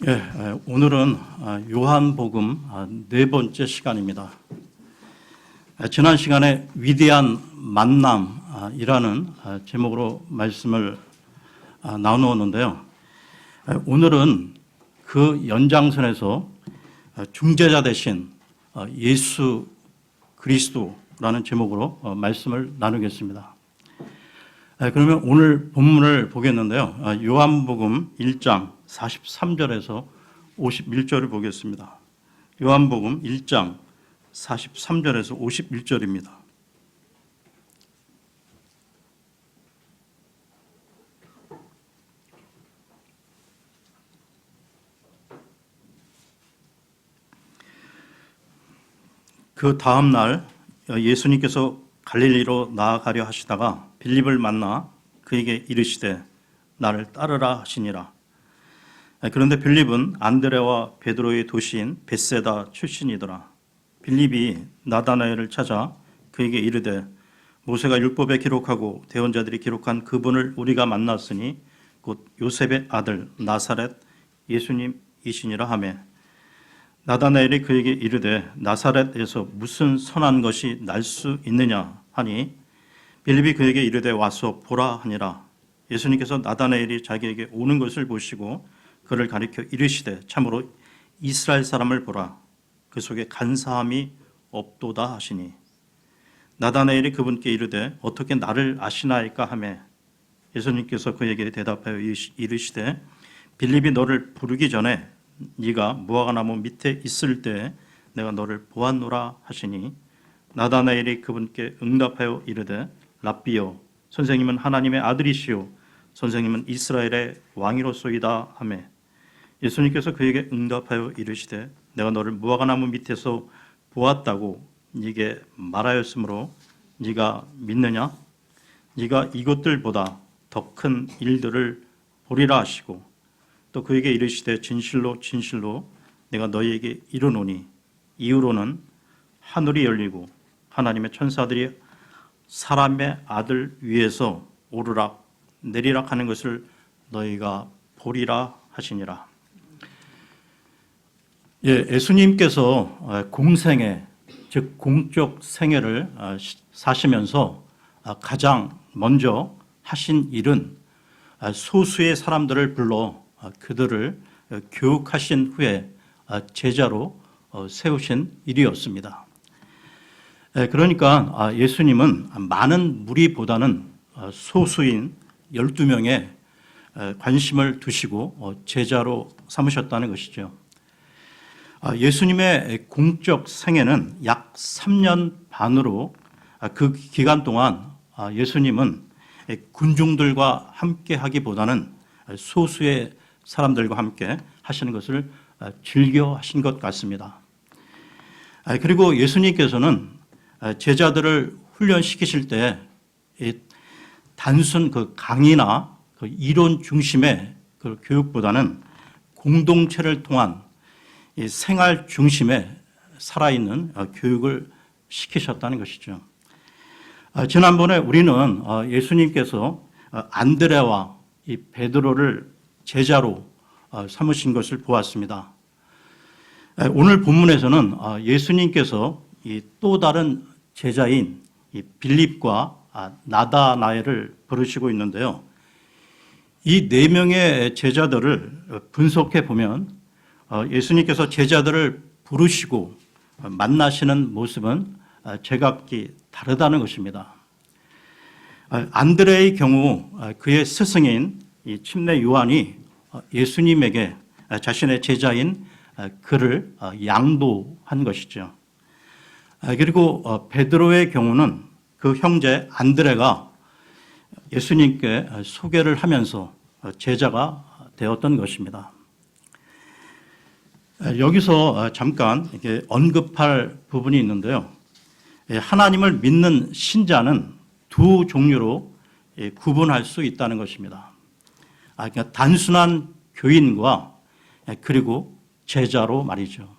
오늘은 요한복음 네 번째 시간입니다. 지난 시간에 위대한 만남이라는 제목으로 말씀을 나누었는데요. 오늘은 그 연장선에서 중재자 되신 예수 그리스도라는 제목으로 말씀을 나누겠습니다. 그러면 오늘 본문을 보겠는데요. 요한복음 1장 43절에서 51절을 보겠습니다. 요한복음 1장 43절에서 51절입니다. 그 다음 날 예수님께서 갈릴리로 나아가려 하시다가 빌립을 만나 그에게 이르시되 나를 따르라 하시니라. 그런데 빌립은 안드레와 베드로의 도시인 벳세다 출신이더라. 빌립이 나다나엘을 찾아 그에게 이르되 모세가 율법에 기록하고 대언자들이 기록한 그분을 우리가 만났으니 곧 요셉의 아들 나사렛 예수님이시니라 하매 나다나엘이 그에게 이르되 나사렛에서 무슨 선한 것이 날 수 있느냐 하니 빌립이 그에게 이르되 와서 보라 하니라. 예수님께서 나다나엘이 자기에게 오는 것을 보시고 그를 가리켜 이르시되 참으로 이스라엘 사람을 보라 그 속에 간사함이 없도다 하시니 나다나엘이 그분께 이르되 어떻게 나를 아시나이까 하매 예수님께서 그에게 대답하여 이르시되 빌립이 너를 부르기 전에 네가 무화과나무 밑에 있을 때 내가 너를 보았노라 하시니 나다나엘이 그분께 응답하여 이르되 랍비여 선생님은 하나님의 아들이시요 선생님은 이스라엘의 왕이로소이다 하매 예수님께서 그에게 응답하여 이르시되 내가 너를 무화과나무 밑에서 보았다고 네게 말하였으므로 네가 믿느냐? 네가 이것들보다 더 큰 일들을 보리라 하시고 또 그에게 이르시되 진실로 진실로 내가 너희에게 이르노니 이후로는 하늘이 열리고 하나님의 천사들이 사람의 아들 위에서 오르락 내리락 하는 것을 너희가 보리라 하시니라. 예수님께서 공생애, 즉 공적 생애를 사시면서 가장 먼저 하신 일은 소수의 사람들을 불러 그들을 교육하신 후에 제자로 세우신 일이었습니다. 그러니까 예수님은 많은 무리보다는 소수인 12명에 관심을 두시고 제자로 삼으셨다는 것이죠. 예수님의 공적 생애는 약 3년 반으로 그 기간 동안 예수님은 군중들과 함께 하기보다는 소수의 사람들과 함께 하시는 것을 즐겨 하신 것 같습니다. 그리고 예수님께서는 제자들을 훈련시키실 때 단순 그 강의나 그 이론 중심의 그 교육보다는 공동체를 통한 생활 중심의 살아있는 교육을 시키셨다는 것이죠. 지난번에 우리는 예수님께서 안드레와 이 베드로를 제자로 삼으신 것을 보았습니다. 오늘 본문에서는 예수님께서 이 또 다른 제자인 이 빌립과 나다나엘을 부르시고 있는데요. 이 네 명의 제자들을 분석해 보면 예수님께서 제자들을 부르시고 만나시는 모습은 제각기 다르다는 것입니다. 안드레의 경우 그의 스승인 이 침례 요한이 예수님에게 자신의 제자인 그를 양도한 것이죠. 그리고 베드로의 경우는 그 형제 안드레가 예수님께 소개를 하면서 제자가 되었던 것입니다. 여기서 잠깐 이렇게 언급할 부분이 있는데요. 하나님을 믿는 신자는 두 종류로 구분할 수 있다는 것입니다. 그러니까 단순한 교인과 그리고 제자로 말이죠.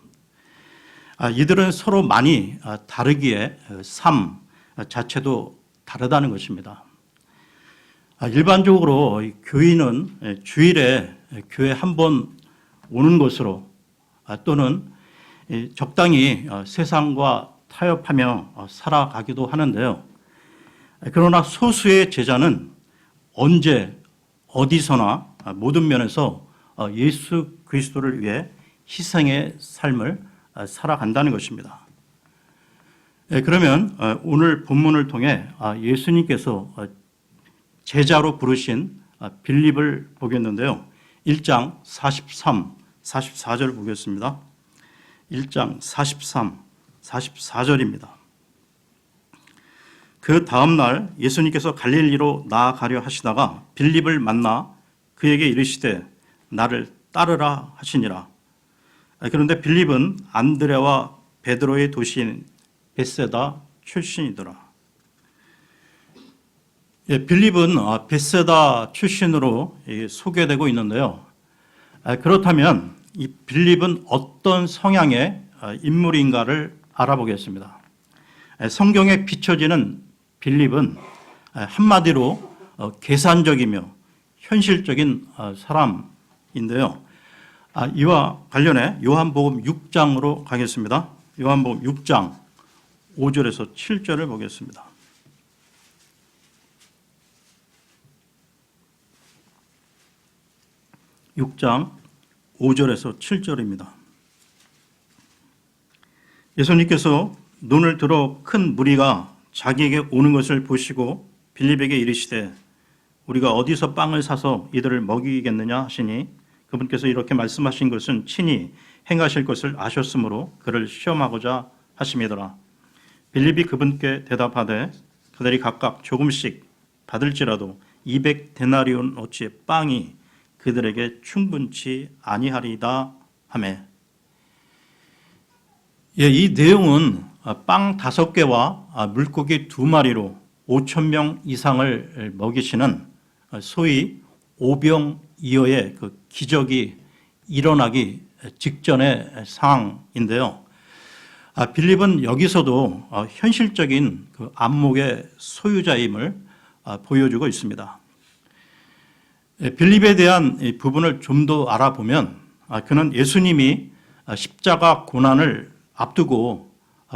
이들은 서로 많이 다르기에 삶 자체도 다르다는 것입니다. 일반적으로 교인은 주일에 교회 한 번 오는 것으로 또는 적당히 세상과 타협하며 살아가기도 하는데요. 그러나 소수의 제자는 언제 어디서나 모든 면에서 예수 그리스도를 위해 희생의 삶을 살아간다는 것입니다. 그러면 오늘 본문을 통해 예수님께서 제자로 부르신 빌립을 보겠는데요. 1장 43, 44절 보겠습니다. 1장 43, 44절입니다. 그 다음 날 예수님께서 갈릴리로 나아가려 하시다가 빌립을 만나 그에게 이르시되 나를 따르라 하시니라. 그런데 빌립은 안드레와 베드로의 도시인 벳세다 출신이더라. 빌립은 벳세다 출신으로 소개되고 있는데요. 그렇다면 이 빌립은 어떤 성향의 인물인가를 알아보겠습니다. 성경에 비춰지는 빌립은 한마디로 계산적이며 현실적인 사람인데요. 이와 관련해 요한복음 6장으로 가겠습니다. 요한복음 6장 5절에서 7절을 보겠습니다. 6장 5절에서 7절입니다. 예수님께서 눈을 들어 큰 무리가 자기에게 오는 것을 보시고 빌립에게 이르시되 우리가 어디서 빵을 사서 이들을 먹이겠느냐 하시니 그분께서 이렇게 말씀하신 것은 친히 행하실 것을 아셨으므로 그를 시험하고자 하심이더라. 빌립이 그분께 대답하되 그들이 각각 조금씩 받을지라도 200데나리온 어치의 빵이 그들에게 충분치 아니하리이다 하매. 이 내용은 빵 5개와 물고기 2마리로 5,000명 이상을 먹이시는 소위 오병이어의 그 기적이 일어나기 직전의 상황인데요. 빌립은 여기서도 현실적인 그 안목의 소유자임을 보여주고 있습니다. 빌립에 대한 이 부분을 좀 더 알아보면 그는 예수님이 십자가 고난을 앞두고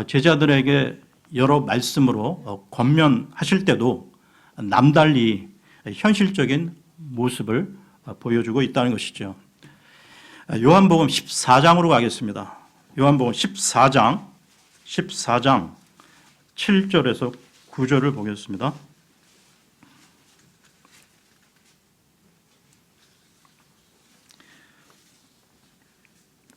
제자들에게 여러 말씀으로 권면하실 때도 남달리 현실적인 모습을 보여주고 있다는 것이죠. 요한복음 14장으로 가겠습니다. 요한복음 14장 7절에서 9절을 보겠습니다.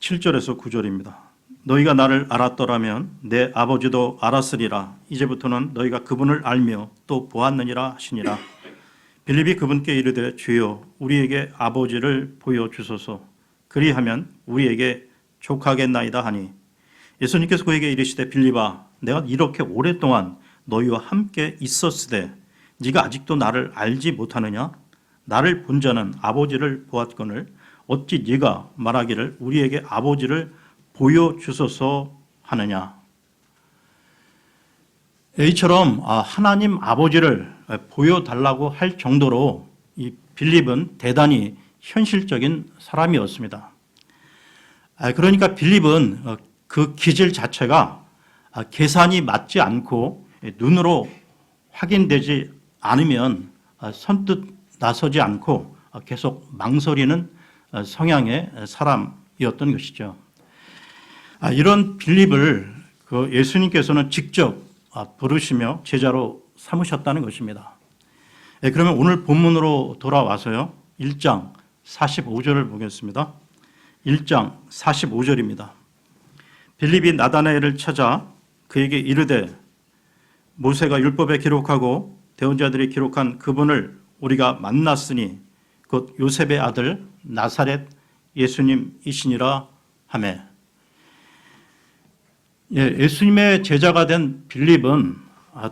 7절에서 9절입니다. 너희가 나를 알았더라면 내 아버지도 알았으리라. 이제부터는 너희가 그분을 알며 또 보았느니라 하시니라. 빌립이 그분께 이르되 주여 우리에게 아버지를 보여주소서. 그리하면 우리에게 족하겠나이다 하니 예수님께서 그에게 이르시되 빌립아 내가 이렇게 오랫동안 너희와 함께 있었으되 네가 아직도 나를 알지 못하느냐? 나를 본 자는 아버지를 보았거늘 어찌 네가 말하기를 우리에게 아버지를 보여주소서 하느냐. 이처럼 하나님 아버지를 보여달라고 할 정도로 이 빌립은 대단히 현실적인 사람이었습니다. 그러니까 빌립은 그 기질 자체가 계산이 맞지 않고 눈으로 확인되지 않으면 선뜻 나서지 않고 계속 망설이는 성향의 사람이었던 것이죠. 이런 빌립을 예수님께서는 직접 부르시며 제자로 삼으셨다는 것입니다. 그러면 오늘 본문으로 돌아와서요. 1장 45절을 보겠습니다. 1장 45절입니다. 빌립이 나다나엘을 찾아 그에게 이르되 모세가 율법에 기록하고 대언자들이 기록한 그분을 우리가 만났으니 곧 요셉의 아들 나사렛 예수님이시니라 하매. 예수님의 제자가 된 빌립은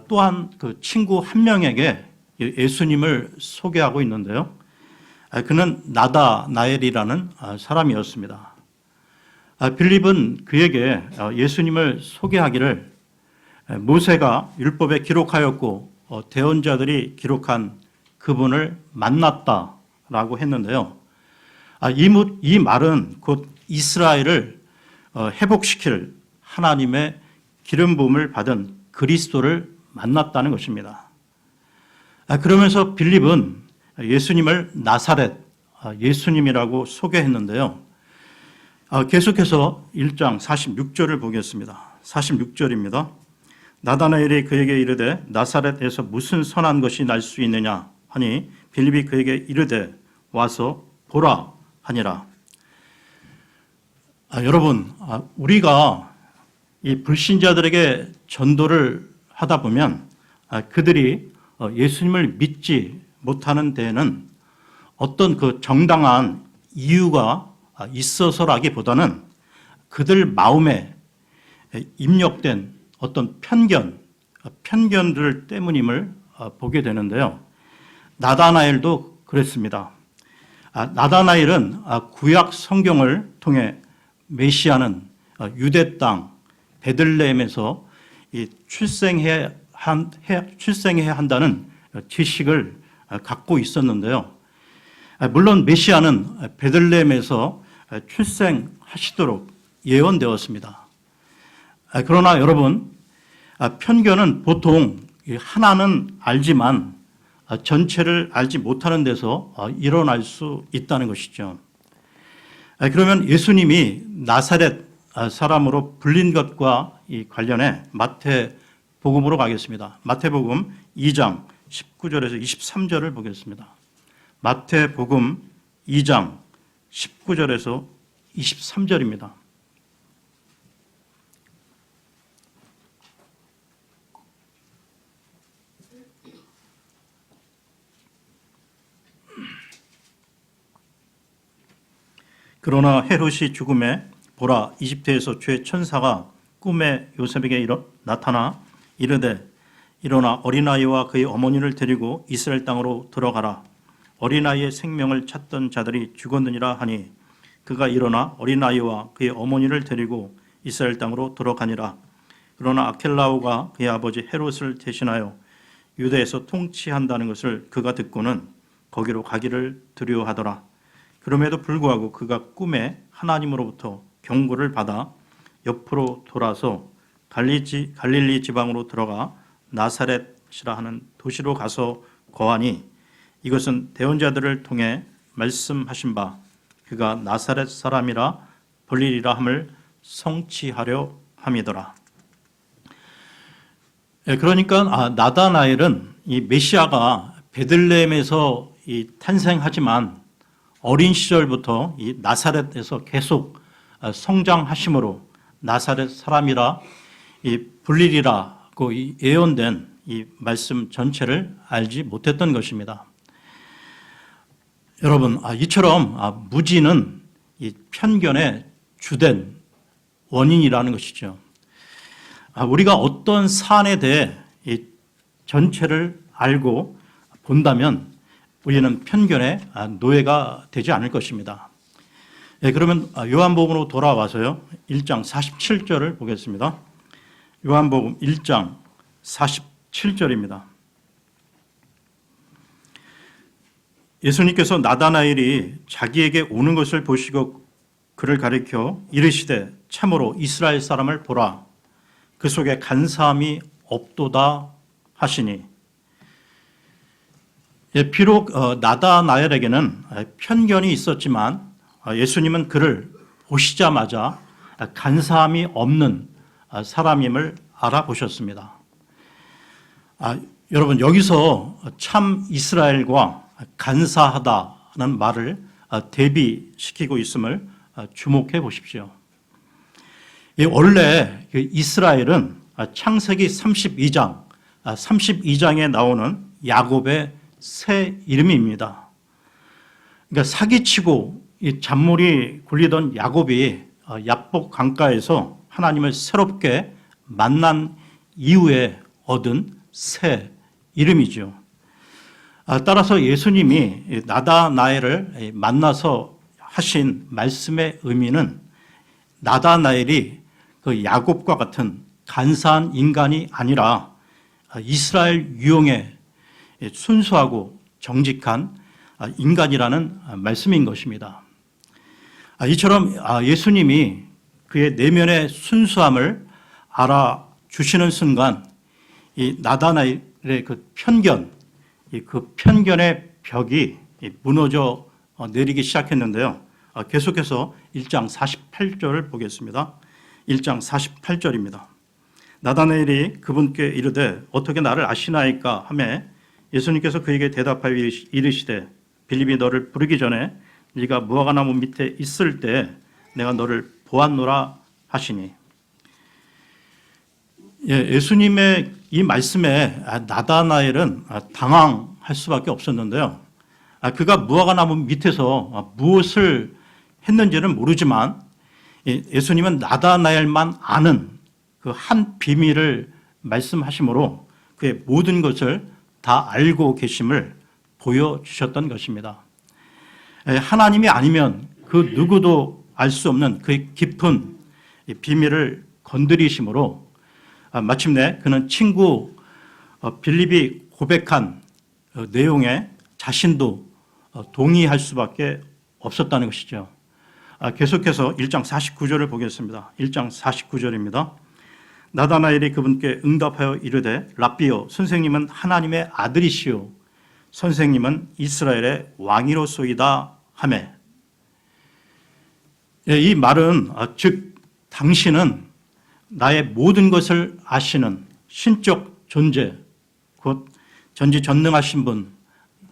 또한 그 친구 한 명에게 예수님을 소개하고 있는데요. 그는 나다나엘이라는 사람이었습니다. 빌립은 그에게 예수님을 소개하기를 모세가 율법에 기록하였고 대언자들이 기록한 그분을 만났다라고 했는데요. 이 말은 곧 이스라엘을 회복시킬 하나님의 기름 부음을 받은 그리스도를 만났다는 것입니다. 그러면서 빌립은 예수님을 나사렛 예수님이라고 소개했는데요. 계속해서 1장 46절을 보겠습니다. 46절입니다. 나다나엘이 그에게 이르되 나사렛에서 무슨 선한 것이 날 수 있느냐 하니 빌립이 그에게 이르되 와서 보라 하니라. 여러분, 우리가 이 불신자들에게 전도를 하다 보면 그들이 예수님을 믿지 못하는 데에는 어떤 그 정당한 이유가 있어서라기보다는 그들 마음에 입력된 어떤 편견들 때문임을 보게 되는데요. 나다나엘도 그랬습니다. 나다나엘은 구약 성경을 통해 메시아는 유대 땅 베들레헴에서 출생해야 한다는 지식을 갖고 있었는데요. 물론 메시아는 베들레헴에서 출생하시도록 예언되었습니다. 그러나 여러분, 편견은 보통 하나는 알지만 전체를 알지 못하는 데서 일어날 수 있다는 것이죠. 그러면 예수님이 나사렛 사람으로 불린 것과 관련해 마태복음으로 가겠습니다. 마태복음 2장 19절에서 23절을 보겠습니다. 마태복음 2장 19절에서 23절입니다. 그러나 헤롯이 죽음에 보라 이집트에서 주의 천사가 꿈에 요셉에게 나타나 이르되 일어나 어린아이와 그의 어머니를 데리고 이스라엘 땅으로 들어가라. 어린아이의 생명을 찾던 자들이 죽었느니라 하니 그가 일어나 어린아이와 그의 어머니를 데리고 이스라엘 땅으로 들어가니라. 그러나 아켈라오가 그의 아버지 헤롯을 대신하여 유대에서 통치한다는 것을 그가 듣고는 거기로 가기를 두려워하더라. 그럼에도 불구하고 그가 꿈에 하나님으로부터 경고를 받아 옆으로 돌아서 갈릴리 지방으로 들어가 나사렛이라 하는 도시로 가서 거하니 이것은 대언자들을 통해 말씀하신 바 그가 나사렛 사람이라 불리리라 함을 성취하려 함이더라. 그러니까 나다나엘은 이 메시아가 베들레헴에서 탄생하지만 어린 시절부터 이 나사렛에서 계속 성장하심으로 나사렛 사람이라 불리리라고 예언된 이 말씀 전체를 알지 못했던 것입니다. 여러분, 이처럼 무지는 이 편견의 주된 원인이라는 것이죠. 우리가 어떤 사안에 대해 이 전체를 알고 본다면 우리는 편견의 노예가 되지 않을 것입니다. 그러면 요한복음으로 돌아와서요. 1장 47절을 보겠습니다. 요한복음 1장 47절입니다. 예수님께서 나다나엘이 자기에게 오는 것을 보시고 그를 가리켜 이르시되 참으로 이스라엘 사람을 보라. 그 속에 간사함이 없도다 하시니 비록 나다나엘에게는 편견이 있었지만 예수님은 그를 보시자마자 간사함이 없는 사람임을 알아보셨습니다. 여러분, 여기서 참 이스라엘과 간사하다는 말을 대비시키고 있음을 주목해 보십시오. 원래 이스라엘은 창세기 32장에 나오는 야곱의 새 이름입니다. 그러니까 사기치고 잔물이 굴리던 야곱이 야복 강가에서 하나님을 새롭게 만난 이후에 얻은 새 이름이죠. 따라서 예수님이 나다나엘을 만나서 하신 말씀의 의미는 나다나엘이 그 야곱과 같은 간사한 인간이 아니라 이스라엘 유형의 순수하고 정직한 인간이라는 말씀인 것입니다. 이처럼 예수님이 그의 내면의 순수함을 알아주시는 순간 이 나다나엘의 그 편견, 그 편견의 벽이 무너져 내리기 시작했는데요. 계속해서 1장 48절을 보겠습니다. 1장 48절입니다. 나다나엘이 그분께 이르되 어떻게 나를 아시나이까 하며 예수님께서 그에게 대답하여 이르시되 빌립이 너를 부르기 전에 네가 무화과나무 밑에 있을 때 내가 너를 보았노라 하시니. 예수님의 이 말씀에 나다나엘은 당황할 수밖에 없었는데요. 그가 무화과나무 밑에서 무엇을 했는지는 모르지만 예수님은 나다나엘만 아는 그 한 비밀을 말씀하심으로 그의 모든 것을 다 알고 계심을 보여주셨던 것입니다. 하나님이 아니면 그 누구도 알 수 없는 그의 깊은 비밀을 건드리심으로 마침내 그는 친구 빌립이 고백한 내용에 자신도 동의할 수밖에 없었다는 것이죠. 계속해서 1장 49절을 보겠습니다. 1장 49절입니다. 나다나엘이 그분께 응답하여 이르되 랍비여 선생님은 하나님의 아들이시오 선생님은 이스라엘의 왕이로소이다 하매. 이 말은 즉 당신은 나의 모든 것을 아시는 신적 존재 곧 전지전능하신 분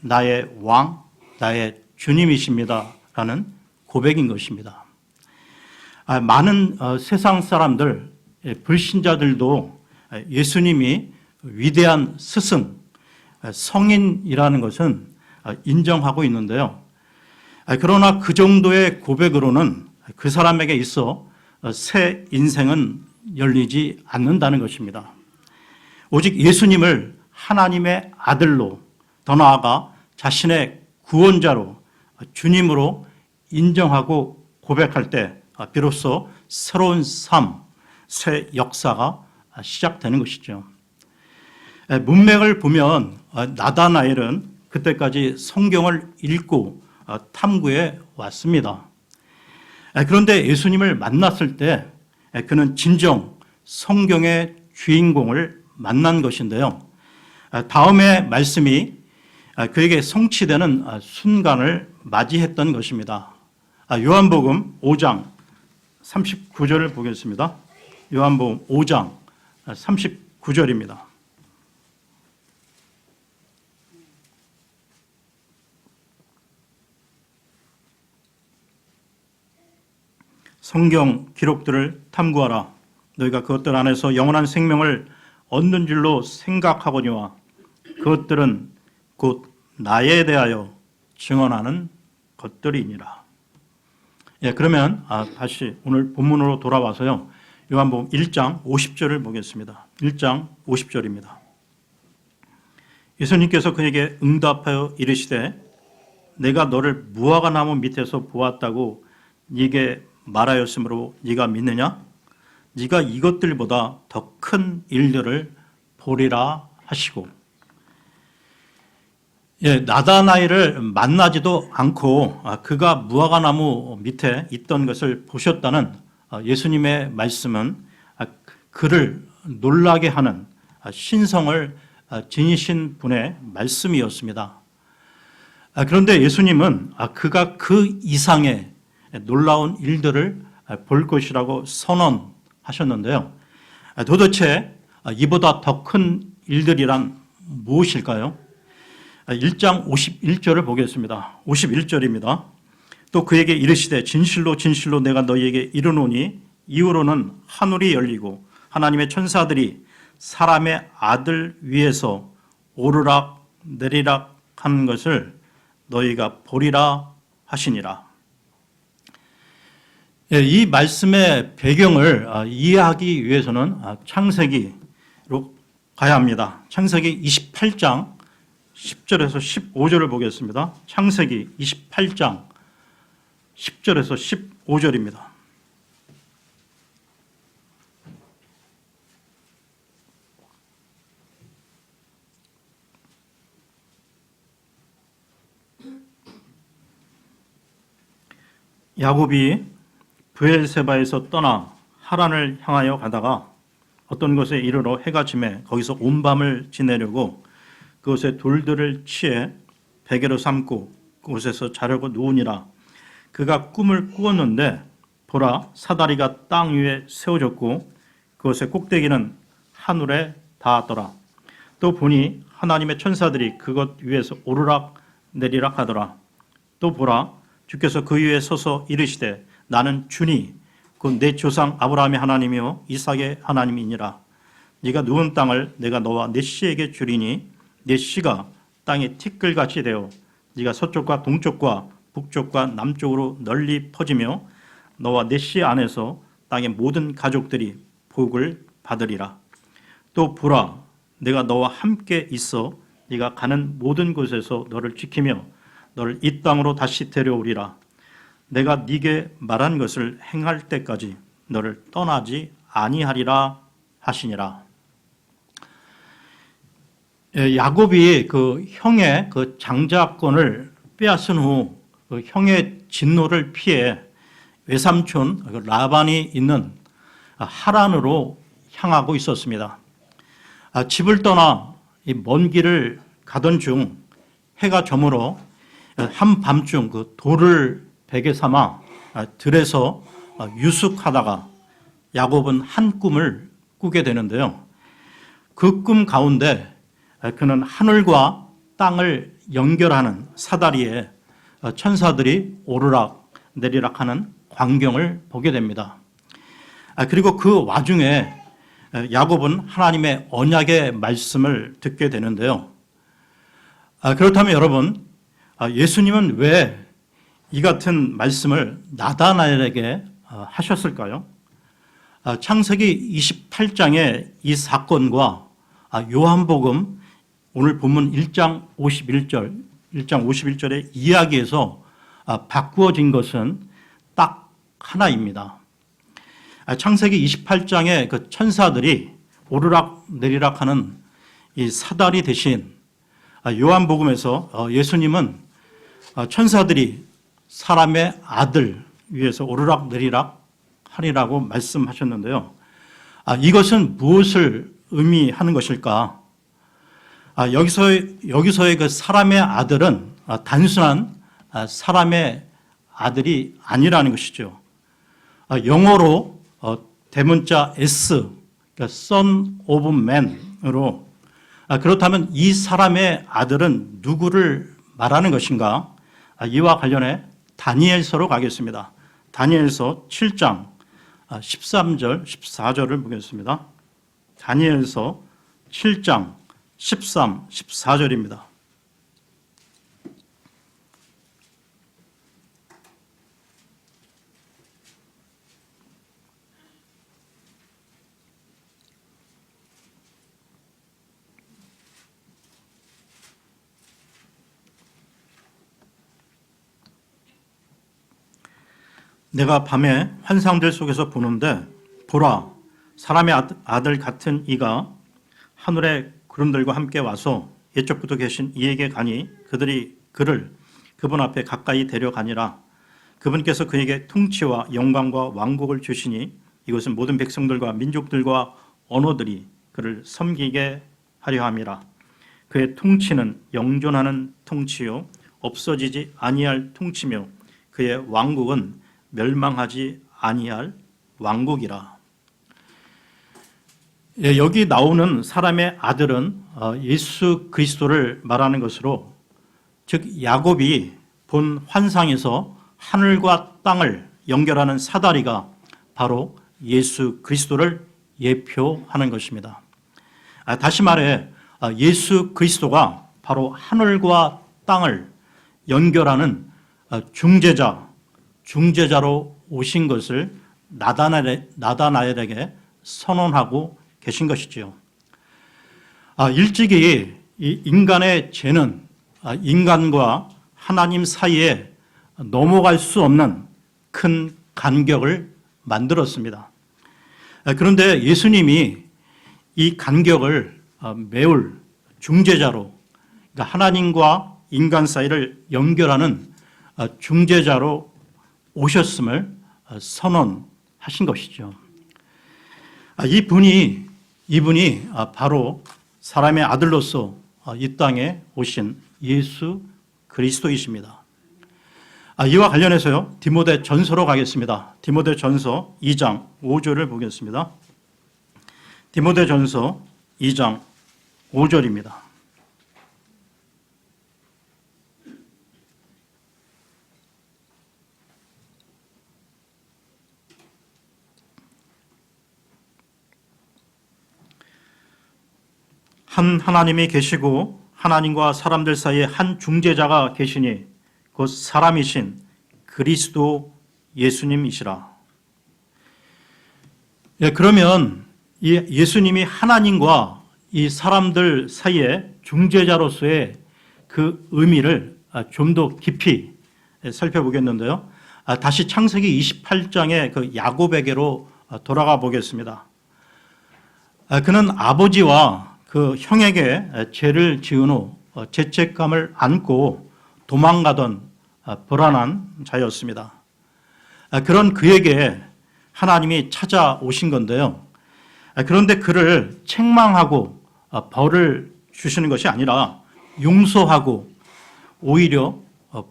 나의 왕 나의 주님이십니다 라는 고백인 것입니다. 많은 세상 사람들 불신자들도 예수님이 위대한 스승 성인이라는 것은 인정하고 있는데요. 그러나 그 정도의 고백으로는 그 사람에게 있어 새 인생은 열리지 않는다는 것입니다. 오직 예수님을 하나님의 아들로 더 나아가 자신의 구원자로 주님으로 인정하고 고백할 때 비로소 새로운 삶, 새 역사가 시작되는 것이죠. 문맥을 보면 나다나엘은 그때까지 성경을 읽고 탐구해 왔습니다. 그런데 예수님을 만났을 때 그는 진정 성경의 주인공을 만난 것인데요. 다음의 말씀이 그에게 성취되는 순간을 맞이했던 것입니다. 요한복음 5장 39절을 보겠습니다. 요한복음 5장 39절입니다. 성경 기록들을 탐구하라. 너희가 그것들 안에서 영원한 생명을 얻는 줄로 생각하거니와 그것들은 곧 나에 대하여 증언하는 것들이니라. 그러면 다시 오늘 본문으로 돌아와서요. 요한복음 1장 50절을 보겠습니다. 1장 50절입니다. 예수님께서 그에게 응답하여 이르시되 내가 너를 무화과나무 밑에서 보았다고 네게 말하였으므로 네가 믿느냐? 네가 이것들보다 더 큰 일들을 보리라 하시고. 나다나엘을 만나지도 않고 그가 무화과나무 밑에 있던 것을 보셨다는 예수님의 말씀은 그를 놀라게 하는 신성을 지니신 분의 말씀이었습니다. 그런데 예수님은 그가 그 이상의 놀라운 일들을 볼 것이라고 선언하셨는데요. 도대체 이보다 더 큰 일들이란 무엇일까요? 1장 51절을 보겠습니다. 51절입니다. 또 그에게 이르시되 진실로 진실로 내가 너희에게 이르노니 이후로는 하늘이 열리고 하나님의 천사들이 사람의 아들 위에서 오르락 내리락 하는 것을 너희가 보리라 하시니라. 이 말씀의 배경을 이해하기 위해서는 창세기로 가야 합니다. 창세기 28장 10절에서 15절을 보겠습니다. 창세기 28장 10절에서 15절입니다. 야곱이 브엘세바에서 떠나 하란을 향하여 가다가 어떤 곳에 이르러 해가 지매 거기서 온 밤을 지내려고 그곳에 돌들을 치해 베개로 삼고 그곳에서 자려고 누우니라. 그가 꿈을 꾸었는데 보라, 사다리가 땅 위에 세워졌고 그곳의 꼭대기는 하늘에 닿았더라. 또 보니 하나님의 천사들이 그것 위에서 오르락 내리락 하더라. 또 보라, 주께서 그 위에 서서 이르시되 나는 주니 곧 내 조상 아브라함의 하나님이요 이삭의 하나님이니라. 네가 누운 땅을 내가 너와 내 씨에게 주리니 내 씨가 땅에 티끌같이 되어 네가 서쪽과 동쪽과 북쪽과 남쪽으로 널리 퍼지며 너와 내 씨 안에서 땅의 모든 가족들이 복을 받으리라. 또 보라, 내가 너와 함께 있어 네가 가는 모든 곳에서 너를 지키며 너를 이 땅으로 다시 데려오리라. 내가 네게 말한 것을 행할 때까지 너를 떠나지 아니하리라 하시니라. 야곱이 그 형의 그 장자권을 빼앗은 후 그 형의 진노를 피해 외삼촌 라반이 있는 하란으로 향하고 있었습니다. 집을 떠나 먼 길을 가던 중 해가 저물어 한밤중 그 돌을 베개 삼아 들에서 유숙하다가 야곱은 한 꿈을 꾸게 되는데요. 그 꿈 가운데 그는 하늘과 땅을 연결하는 사다리에 천사들이 오르락 내리락 하는 광경을 보게 됩니다. 그리고 그 와중에 야곱은 하나님의 언약의 말씀을 듣게 되는데요. 그렇다면 여러분, 예수님은 왜 이 같은 말씀을 나다나엘에게 하셨을까요? 창세기 28장의 이 사건과 요한복음 오늘 본문 1장 51절의 이야기에서 바꾸어진 것은 딱 하나입니다. 창세기 28장의 그 천사들이 오르락 내리락 하는 이 사다리 대신 요한복음에서 예수님은 천사들이 사람의 아들 위에서 오르락 내리락 하리라고 말씀하셨는데요. 이것은 무엇을 의미하는 것일까? 여기서의 그 사람의 아들은 단순한 사람의 아들이 아니라는 것이죠. 영어로 대문자 S, 그러니까 Son of Man으로 그렇다면 이 사람의 아들은 누구를 말하는 것인가? 이와 관련해 다니엘서로 가겠습니다. 다니엘서 7장 13절, 14절을 보겠습니다. 다니엘서 7장 13, 14절입니다. 내가 밤에 환상들 속에서 보는데 보라, 사람의 아들 같은 이가 하늘의 구름들과 함께 와서 옛적부터 계신 이에게 가니 그들이 그를 그분 앞에 가까이 데려가니라. 그분께서 그에게 통치와 영광과 왕국을 주시니 이것은 모든 백성들과 민족들과 언어들이 그를 섬기게 하려 함이라. 그의 통치는 영존하는 통치요 없어지지 아니할 통치며 그의 왕국은 멸망하지 아니할 왕국이라. 여기 나오는 사람의 아들은 예수 그리스도를 말하는 것으로, 즉 야곱이 본 환상에서 하늘과 땅을 연결하는 사다리가 바로 예수 그리스도를 예표하는 것입니다. 다시 말해 예수 그리스도가 바로 하늘과 땅을 연결하는 중재자로 오신 것을 나다나엘에게 선언하고 계신 것이지요. 일찍이 이 인간의 죄는 인간과 하나님 사이에 넘어갈 수 없는 큰 간격을 만들었습니다. 그런데 예수님이 이 간격을 메울 중재자로, 그러니까 하나님과 인간 사이를 연결하는 중재자로 오셨음을 선언하신 것이죠. 이분이 바로 사람의 아들로서 이 땅에 오신 예수 그리스도이십니다. 이와 관련해서요, 디모데 전서로 가겠습니다. 디모데 전서 2장 5절을 보겠습니다. 디모데 전서 2장 5절입니다. 한 하나님이 계시고 하나님과 사람들 사이에 한 중재자가 계시니 곧 사람이신 그리스도 예수님이시라. 그러면 이 예수님이 하나님과 이 사람들 사이에 중재자로서의 그 의미를 좀 더 깊이 살펴보겠는데요. 다시 창세기 28장의 그 야곱에게로 돌아가 보겠습니다. 그는 아버지와 그 형에게 죄를 지은 후 죄책감을 안고 도망가던 불안한 자였습니다. 그런 그에게 하나님이 찾아오신 건데요. 그런데 그를 책망하고 벌을 주시는 것이 아니라 용서하고 오히려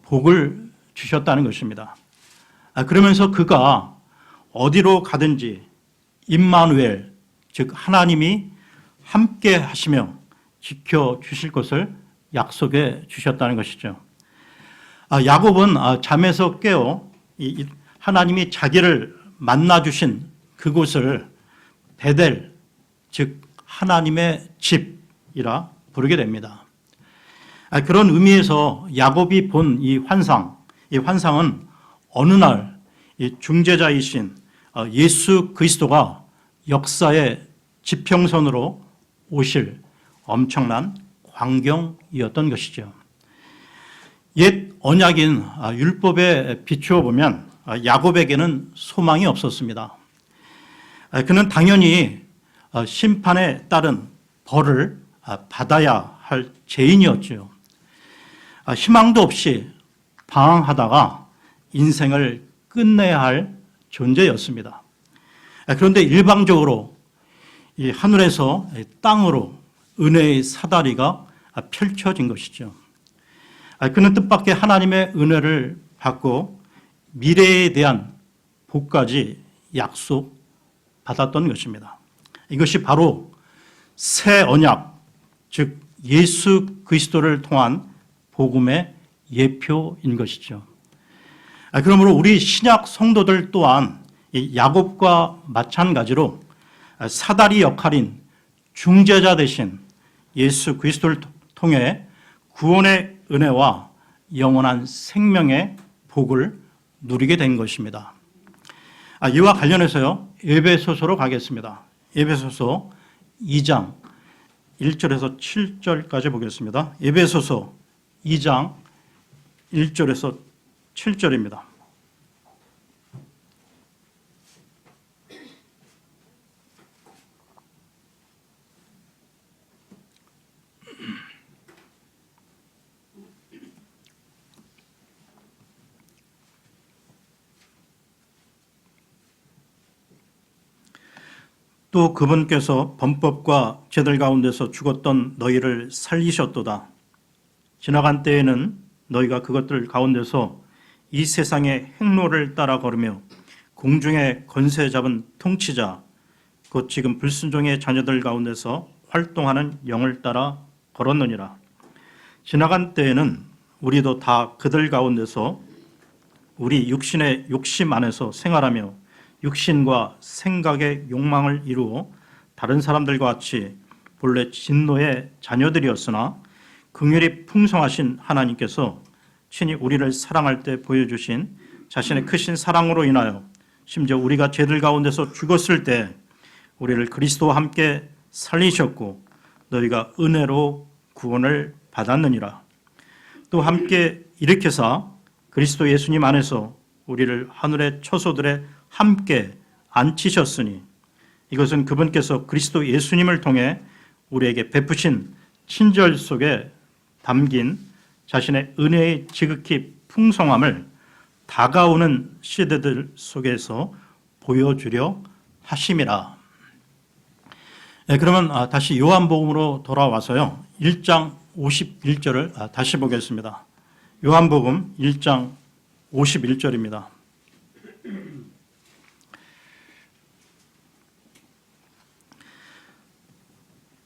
복을 주셨다는 것입니다. 그러면서 그가 어디로 가든지 임마누엘, 즉 하나님이 함께 하시며 지켜주실 것을 약속해 주셨다는 것이죠. 야곱은 잠에서 깨어 하나님이 자기를 만나주신 그곳을 베델, 즉 하나님의 집이라 부르게 됩니다. 그런 의미에서 야곱이 본 이 환상은 어느 날 이 중재자이신 예수 그리스도가 역사의 지평선으로 오실 엄청난 광경이었던 것이죠. 옛 언약인 율법에 비추어 보면 야곱에게는 소망이 없었습니다. 그는 당연히 심판에 따른 벌을 받아야 할 죄인이었죠. 희망도 없이 방황하다가 인생을 끝내야 할 존재였습니다. 그런데 일방적으로 이 하늘에서 땅으로 은혜의 사다리가 펼쳐진 것이죠. 그는 뜻밖의 하나님의 은혜를 받고 미래에 대한 복까지 약속받았던 것입니다. 이것이 바로 새 언약, 즉 예수 그리스도를 통한 복음의 예표인 것이죠. 그러므로 우리 신약 성도들 또한 이 야곱과 마찬가지로 사다리 역할인 중재자 대신 예수 그리스도를 통해 구원의 은혜와 영원한 생명의 복을 누리게 된 것입니다. 이와 관련해서요, 에베소서로 가겠습니다. 에베소서 2장 1절에서 7절까지 보겠습니다. 에베소서 2장 1절에서 7절입니다. 또 그분께서 범법과 죄들 가운데서 죽었던 너희를 살리셨도다. 지나간 때에는 너희가 그것들 가운데서 이 세상의 행로를 따라 걸으며 공중의 권세 잡은 통치자, 곧 지금 불순종의 자녀들 가운데서 활동하는 영을 따라 걸었느니라. 지나간 때에는 우리도 다 그들 가운데서 우리 육신의 욕심 안에서 생활하며 육신과 생각의 욕망을 이루어 다른 사람들과 같이 본래 진노의 자녀들이었으나 긍휼이 풍성하신 하나님께서 친히 우리를 사랑할 때 보여주신 자신의 크신 사랑으로 인하여 심지어 우리가 죄들 가운데서 죽었을 때 우리를 그리스도와 함께 살리셨고 너희가 은혜로 구원을 받았느니라. 또 함께 일으켜사 그리스도 예수님 안에서 우리를 하늘의 처소들에 함께 앉히셨으니 이것은 그분께서 그리스도 예수님을 통해 우리에게 베푸신 친절 속에 담긴 자신의 은혜의 지극히 풍성함을 다가오는 시대들 속에서 보여주려 하심이라. 그러면 다시 요한복음으로 돌아와서요. 1장 51절을 다시 보겠습니다. 요한복음 1장 51절입니다.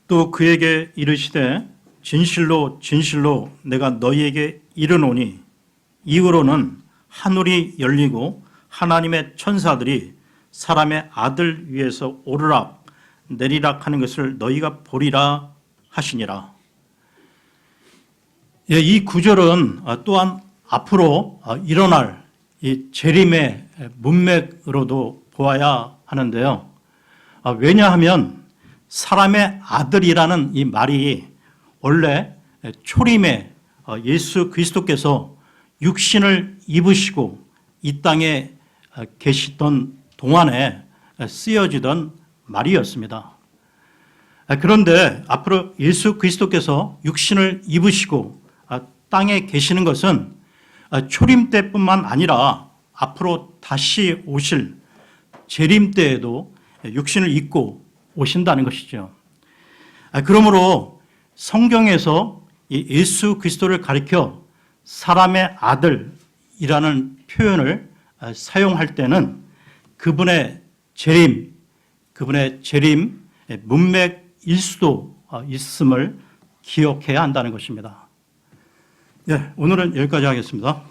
또 그에게 이르시되 진실로 진실로 내가 너희에게 이르노니 이후로는 하늘이 열리고 하나님의 천사들이 사람의 아들 위에서 오르락 내리락 하는 것을 너희가 보리라 하시니라. 이 구절은 또한 앞으로 일어날 이 재림의 문맥으로도 보아야 하는데요. 왜냐하면 사람의 아들이라는 이 말이 원래 초림에 예수 그리스도께서 육신을 입으시고 이 땅에 계시던 동안에 쓰여지던 말이었습니다. 그런데 앞으로 예수 그리스도께서 육신을 입으시고 땅에 계시는 것은 초림 때뿐만 아니라 앞으로 다시 오실 재림 때에도 육신을 입고 오신다는 것이죠. 그러므로 성경에서 예수 그리스도를 가리켜 사람의 아들이라는 표현을 사용할 때는 그분의 재림 문맥일 수도 있음을 기억해야 한다는 것입니다. 네, 오늘은 여기까지 하겠습니다.